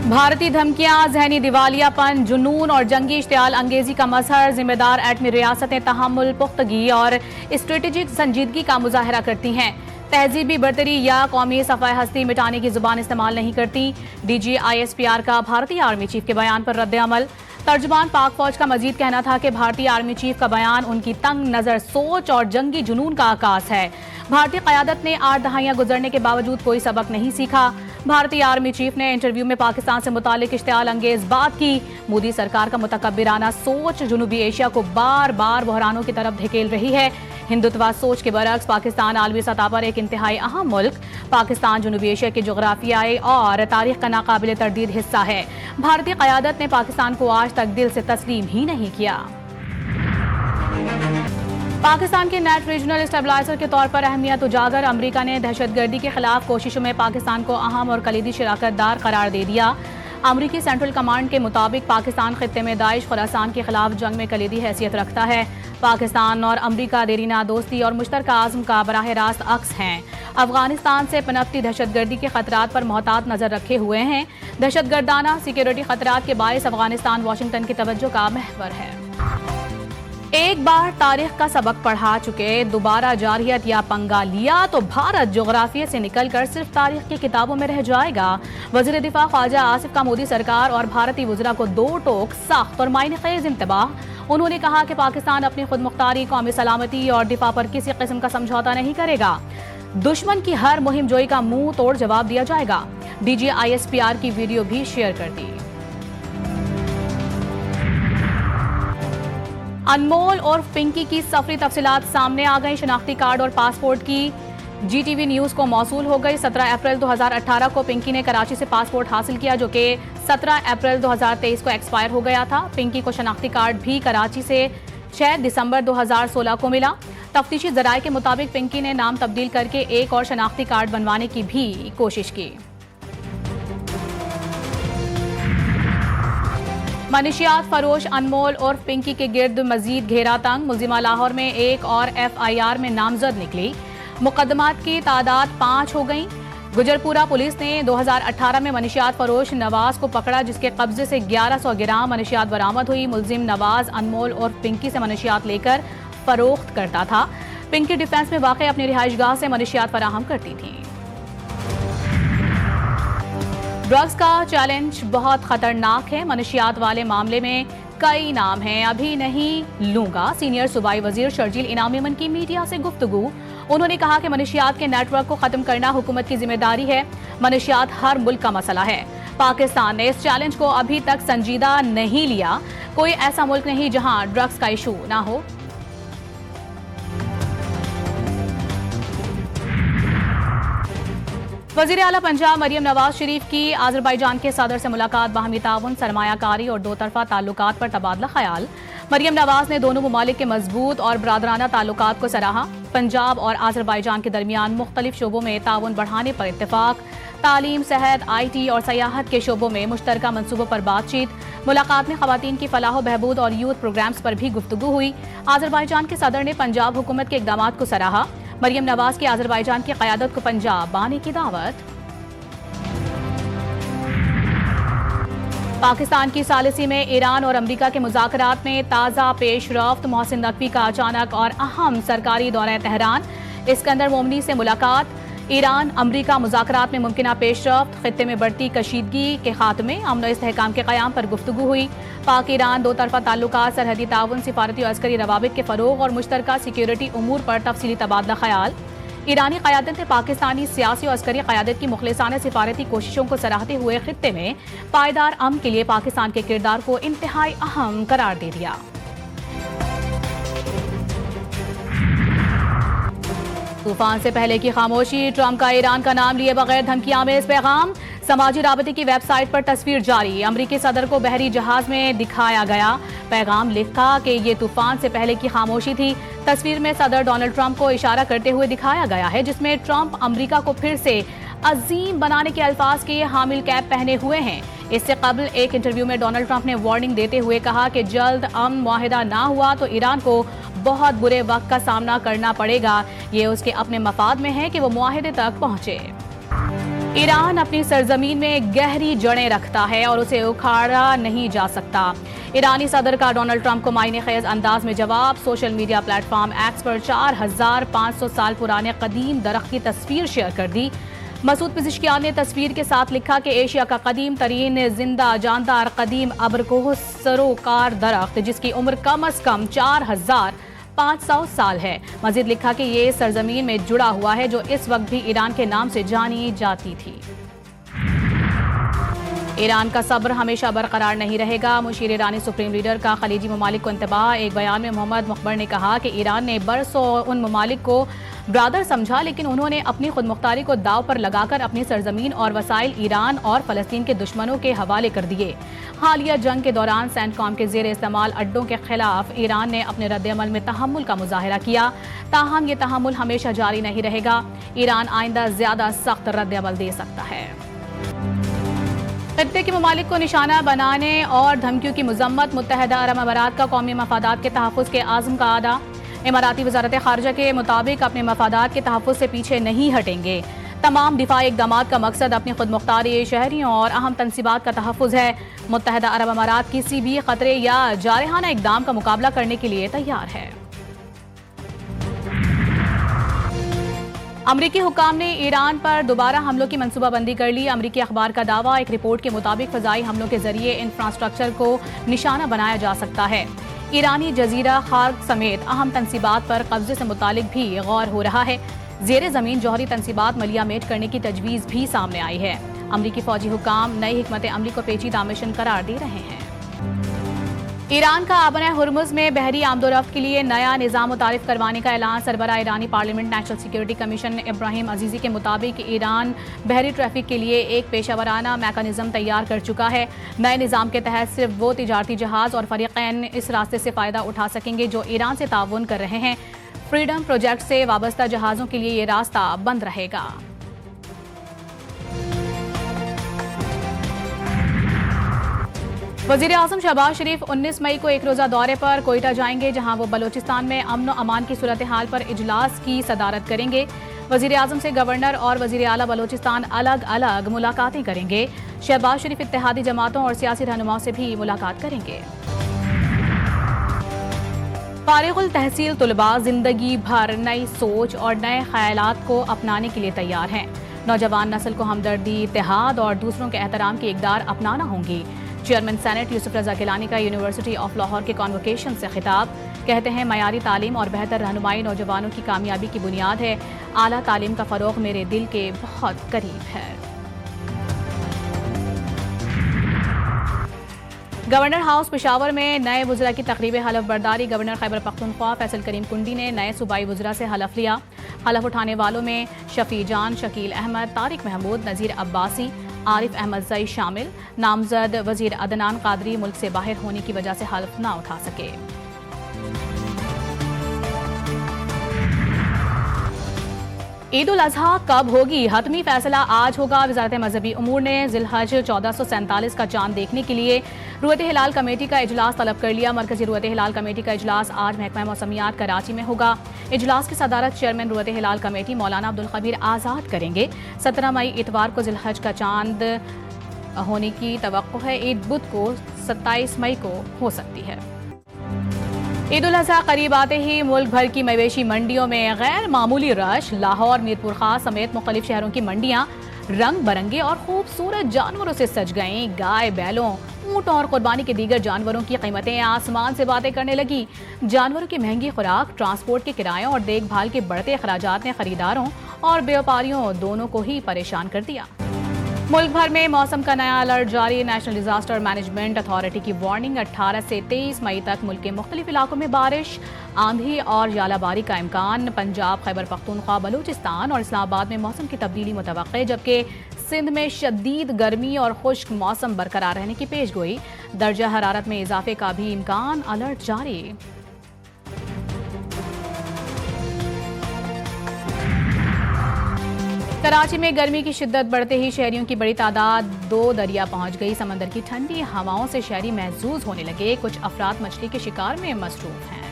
भारतीय धमकियां, जहनी दिवालियापन, जुनून और जंगी इश्तियाल अंगेजी का मजहर, जिम्मेदार एटमी रियासतें तहम्मुल, पुख्तगी और स्ट्रेटेजिक संजीदगी का मुजाहरा करती हैं। तहजीबी बरतरी या कौमी सफ़ाए हस्ती मिटाने की जुबान इस्तेमाल नहीं करती। DG-ISPR का भारतीय आर्मी चीफ के बयान पर रद्द अमल। तर्जुमान पाक फौज का मजीद कहना था कि भारतीय आर्मी चीफ का बयान उनकी तंग नज़र सोच और जंगी जुनून का आकाश है। भारतीय क़यादत ने 8 दहाइयाँ गुजरने के बावजूद कोई सबक नहीं सीखा। भारतीय आर्मी चीफ ने इंटरव्यू में पाकिस्तान से मुतालिक इश्तियाल अंगेज बात की। मोदी सरकार का मुतकब्बिराना सोच जुनूबी एशिया को बार बार बहरानों की तरफ धकेल रही है। हिंदुत्वा सोच के बरक्स पाकिस्तान आलमी सतह पर एक इंतहाई अहम मुल्क। पाकिस्तान जुनूबी एशिया के जोग्राफियाई और तारीख का नाकाबिल तरदीद हिस्सा है। भारतीय क़यादत ने पाकिस्तान को आज तक दिल से तस्लीम ही नहीं किया। पाकिस्तान के नेट रीजनल स्टेबलाइजर के तौर पर अहमियत उजागर। अमरीका ने दहशतगर्दी के खिलाफ कोशिशों में पाकिस्तान को अहम और कलीदी शराकतदार करार दे दिया। अमरीकी सेंट्रल कमांड के मुताबिक पाकिस्तान खित्ते में दाइश खुरासान के खिलाफ जंग में कलीदी हैसियत रखता है। पाकिस्तान और अमरीका देरीना दोस्ती और मुश्तरका आज़म का बराह रास्त अक्स हैं। अफगानिस्तान से पनपती दहशतगर्दी के खतरात पर मोहतात नजर रखे हुए हैं। दहशतगर्दाना सिक्योरिटी खतरात के बायस अफगानिस्तान वाशिंगटन की तवज्जो का महवर है। एक बार तारीख का सबक पढ़ा चुके दोबारा जारहियत या पंगा लिया तो भारत जोग्राफिया से निकलकर सिर्फ तारीख की किताबों में रह जाएगा। वज़ीर दिफा ख्वाजा आसिफ का मोदी सरकार और भारतीय वज़रा को दो टोक सख्त और मायनेखेज इंतबाह। उन्होंने कहा कि पाकिस्तान अपनी खुद मुख्तारी, कौमी सलामती और दिफा पर किसी किस्म का समझौता नहीं करेगा। दुश्मन की हर मुहिम जोई का मुंह तोड़ जवाब दिया जाएगा। DG-ISPR की वीडियो भी शेयर कर दी। अनमोल और पिंकी की सफरी तफसीलात सामने आ गई। शनाख्ती कार्ड और पासपोर्ट की GTV न्यूज़ को मौसूल हो गई। 17 अप्रैल 2018 को पिंकी ने कराची से पासपोर्ट हासिल किया जो कि 17 अप्रैल 2023 को एक्सपायर हो गया था। पिंकी को शनाख्ती कार्ड भी कराची से 6 दिसंबर 2016 को मिला। तफ्तीशी ज़राए के मुताबिक पिंकी ने नाम तब्दील करके एक और शनाख्ती कार्ड बनवाने की भी कोशिश की। मनशियात फरोश अनमोल और पिंकी के गिर्द मजीद घेरा तंग। मुलजिमा लाहौर में एक और FIR में नामजद निकली। मुकदमात की तादाद 5 हो गई। गुजरपुरा पुलिस ने 2018 में मनशियात फरोश नवाज को पकड़ा जिसके कब्जे से 1100 ग्राम मनशियात बरामद हुई। मुलजिम नवाज अनमोल और पिंकी से मनशियात लेकर फरोख्त करता था। पिंकी डिफेंस में वाक़ अपनी रिहाइशगाह से मनशियात फराहम करती थी। ड्रग्स का चैलेंज बहुत खतरनाक है। मनशियात वाले मामले में कई नाम हैं, अभी नहीं लूंगा। सीनियर सूबाई वजीर शर्जील इनाम की मीडिया से गुफ्तगू। उन्होंने कहा कि मनशियात के नेटवर्क को खत्म करना हुकूमत की जिम्मेदारी है। मनशियात हर मुल्क का मसला है। पाकिस्तान ने इस चैलेंज को अभी तक संजीदा नहीं लिया। कोई ऐसा मुल्क नहीं जहां ड्रग्स का इशू ना हो। वज़ीर आला पंजाब मरियम नवाज शरीफ की आज़रबाईजान के सदर से मुलाकात। बाहमी ताउन, सरमायाकारी और दो तरफा ताल्लुकात पर तबादला ख्याल। मरियम नवाज ने दोनों ममालिक के मजबूत और बरादराना ताल्लुकात को सराहा। पंजाब और आज़रबाईजान के दरमियान मुख्तलिफ शोबों में ताउन बढ़ाने पर इत्तेफाक। तालीम, सेहत, IT और सयाहत के शोबों में मुश्तरका मनसूबों पर बातचीत। मुलाकात में खवातीन की फलाह बहबूद और यूथ प्रोग्राम्स पर भी गुफ्तगू हुई। आज़रबाईजान के सदर ने पंजाब हुकूमत के इक़दामात को सराहा। मरियम नवाज की आज़रबाईजान की क़यादत को पंजाब आने की दावत। पाकिस्तान की सालिसी में ईरान और अमरीका के मुज़ाकरात में ताज़ा पेशरफ्त। मोहसिन नकवी का अचानक और अहम सरकारी दौरा तेहरान। इस्कंदर मोमनी से मुलाकात। ईरान अमरीका मुज़ाकरात में मुमकिना पेशरफ्त। खित्ते में बढ़ती कशीदगी के खात्मे, अमन और इस्तेहकाम के क़याम पर गुफ्तगू हुई। पाक ईरान दो तरफा ताल्लुकात, सरहदी ताउन, सिफारती और अस्करी रवाबित के फ़रोग़ और मुश्तरका सिक्योरिटी उमूर पर तफसीली तबादला ख्याल। ईरानी क़यादत ने पाकिस्तानी सियासी और अस्करी क़यादत की मुखलिसाना सिफारती कोशिशों को सराहते हुए खित्ते में पायदार अमन के लिए पाकिस्तान के किरदार को इंतहाई अहम करार दे दिया। तूफान से पहले की खामोशी। ट्रंप का ईरान का नाम लिए बगैर धमकियां में इस पैगाम। समाजी राबते की वेबसाइट पर तस्वीर जारी। अमरीकी सदर को बहरी जहाज में दिखाया गया। पैगाम लिखा कि ये तूफान से पहले की खामोशी थी। तस्वीर में सदर डोनाल्ड ट्रंप को इशारा करते हुए दिखाया गया है जिसमें ट्रंप अमरीका को फिर से अजीम बनाने के अल्फाज के हामिल कैप पहने हुए हैं। इससे कबल एक इंटरव्यू में डोनाल्ड ट्रंप ने वार्निंग देते हुए कहा कि जल्द अमन मुआहिदा ना हुआ तो ईरान को बहुत बुरे वक्त का सामना करना पड़ेगा। ये उसके अपने मफाद में है कि वो मुआहिदे तक पहुंचे। ईरान अपनी सरजमीन में गहरी जड़ें रखता है और उसे उखाड़ा नहीं जा सकता। ईरानी सदर का डोनाल्ड ट्रंप को मायने खेज अंदाज में जवाब। सोशल मीडिया प्लेटफॉर्म एक्स पर 4500 साल पुराने कदीम दरख्त की तस्वीर शेयर कर दी। मसूद पिज़िश्कियान ने तस्वीर के साथ लिखा कि एशिया का कदीम तरीन जिंदा जानदार कदीम अबरकोह सरोकार दरख्त जिसकी उम्र कम अज कम 4500 साल है। मजीद लिखा कि ये सरजमीन में जुड़ा हुआ है जो इस वक्त भी ईरान के नाम से जानी जाती थी। ईरान का सब्र हमेशा बरकरार नहीं रहेगा। मुशीर ईरानी सुप्रीम लीडर का खलीजी ममालिक को इंतबाह। एक बयान में मोहम्मद मुखबर ने कहा कि ईरान ने बरसों उन ममालिक को ब्रादर समझा, लेकिन उन्होंने अपनी खुद मुख्तारी को दाव पर लगाकर अपनी सरजमीन और वसाइल ईरान और फलस्तीन के दुश्मनों के हवाले कर दिए। हालिया जंग के दौरान सेंटकॉम के जेर इस्तेमाल अड्डों के खिलाफ ईरान ने अपने रद्दअमल में तहम्मुल का मुजाहिरा किया। ताहम ये तहम्मुल हमेशा जारी नहीं रहेगा। ईरान आइंदा ज्यादा सख्त रद्दअमल दे सकता है। खत्ते के ममालिक को निशाना बनाने और धमकियों की मजम्मत। मुत्तहदा अरब अमारात का कौमी मफादात के तहफ़्फ़ुज़ के आज़म का आदा। इमाराती वज़ारत ख़ारिजा के मुताबिक अपने मफादात के तहफ़्फ़ुज़ से पीछे नहीं हटेंगे। तमाम दिफाई इक़दामात का मकसद अपनी खुद मुख्तारी शहरियों और अहम तनसीबात का तहफ़्फ़ुज़ है। मुत्तहदा अरब अमारात किसी भी ख़तरे या जारहाना इक़दाम का मुकाबला करने के लिए तैयार है। अमरीकी हुक्काम ने ईरान पर दोबारा हमलों की मनसूबाबंदी कर ली। अमरीकी अखबार का दावा। एक रिपोर्ट के मुताबिक फ़ज़ाई हमलों के जरिए इंफ्रास्ट्रक्चर को निशाना बनाया जा सकता है। ईरानी जजीरा खार्क समेत अहम तनसीबात पर कब्जे से मुतालिक भी गौर हो रहा है। ज़ेरे ज़मीन जौहरी तनसीबात मलियामेट करने की तजवीज़ भी सामने आई है। अमरीकी फौजी हुक्काम नई हिकमत अमली को पेचीदा मिशन करार दे रहे हैं। ईरान का आबना हुर्मुज़ में बहरी आमदोरफ्त के लिए नया निज़ाम मुतारिफ करवाने का ऐलान। सरबराह ईरानी parliament national security commission Ibrahim Azizi के मुताबिक ईरान बहरी ट्रैफिक के लिए एक पेशावराना मैकेनिज़्म तैयार कर चुका है। नए निज़ाम के तहत सिर्फ वो तिजारती जहाज़ और फ़रीक़ैन इस रास्ते से फ़ायदा उठा सकेंगे जो ईरान से ताउन कर रहे हैं। फ्रीडम प्रोजेक्ट से वाबस्ता जहाज़ों के लिए ये रास्ता बंद रहेगा। वज़ीर आज़म शहबाज शरीफ 19 मई को एक रोज़ा दौरे पर कोयटा जाएंगे, जहां वो बलोचिस्तान में अमन व अमान की सूरत हाल पर इजलास की सदारत करेंगे। वज़ीर आज़म से गवर्नर और वज़ीर आला बलोचिस्तान अलग अलग मुलाकातें करेंगे। शहबाज शरीफ इत्तेहादी जमातों और सियासी रहनुमाओं से भी मुलाकात करेंगे। फारिगुल तहसील तुलबा जिंदगी भर नई सोच और नए ख्यालात को अपनाने के लिए तैयार हैं। नौजवान नस्ल को हमदर्दी, इत्तेहाद और दूसरों के एहतराम की इक़दार अपनाना होंगी। चेयरमैन सेनेट यूसुफ रजा गिलानी का यूनिवर्सिटी ऑफ लाहौर के कॉन्वोकेशन से खिताब। कहते हैं मयारी तालीम और बेहतर रहनुमाई नौजवानों की कामयाबी की बुनियाद है। आला तालीम का फ़रोग़ मेरे दिल के बहुत करीब है। गवर्नर हाउस पेशावर में नए वज़रा की तक़रीब हलफ बर्दारी। गवर्नर खैबर पख्तूनख्वा फैसल करीम कुंडी ने नए सूबाई वज़रा से हलफ लिया। हलफ उठाने वालों में शफ़ी जान, शकील अहमद, तारिक महमूद, नज़ीर अब्बासी, आरिफ अहमद जई शामिल। नामजद वज़ीर अदनान कादरी मुल्क से बाहर होने की वजह से हल्फ ना उठा सके। ईद उल अज़हा कब होगी? हतमी फैसला आज होगा। वज़ारत मजहबी उमूर ने ज़िलहज 1447 का चांद देखने के लिए रुयत हिलाल कमेटी का इजलास तलब कर लिया। मरकजी रुयत हिलाल कमेटी का इजलास आज महकमा मौसमियात कराची में होगा। इजलास की सदारत चेयरमैन रुयत हिलाल कमेटी मौलाना अब्दुल खबीर आज़ाद करेंगे। 17 मई इतवार को ज़िलहज का चांद होने की तवक्को है। ईद बुध को 27 मई को हो सकती है। ईद उल अज़हा करीब आते ही मुल्क भर की मवेशी मंडियों में गैर मामूली रश। लाहौर, मीरपुर खास समेत मुख्तलिफ शहरों की मंडियां रंग बरंगे और खूबसूरत जानवरों से सज गईं। गाय, बैलों, ऊँट और कुर्बानी के दीगर जानवरों की कीमतें आसमान से बातें करने लगी। जानवरों की महंगी खुराक, ट्रांसपोर्ट के किरायों और देखभाल के बढ़ते अखराजात ने खरीदारों और व्यापारियों दोनों को ही परेशान कर दिया। मुल्क भर में मौसम का नया अलर्ट जारी। नेशनल डिजास्टर मैनेजमेंट अथॉरिटी की वार्निंग। 18 से 23 मई तक मुल्क के मुख्तलिफ इलाकों में बारिश, आंधी और यालाबारी का इम्कान। पंजाब, खैबर पख्तूनख्वा, बलूचिस्तान और इस्लामाबाद में मौसम की तब्दीली मुतवक्के, जबकि सिंध में शदीद गर्मी और खुश्क मौसम बरकरार रहने की पेशगोई। दर्जा हरारत में इजाफे का भी इम्कान। अलर्ट जारी। कराची में गर्मी की शिद्दत बढ़ते ही शहरियों की बड़ी तादाद दो दरिया पहुंच गई। समंदर की ठंडी हवाओं से शहरी महजूज होने लगे। कुछ अफराद मछली के शिकार में मसरूफ हैं।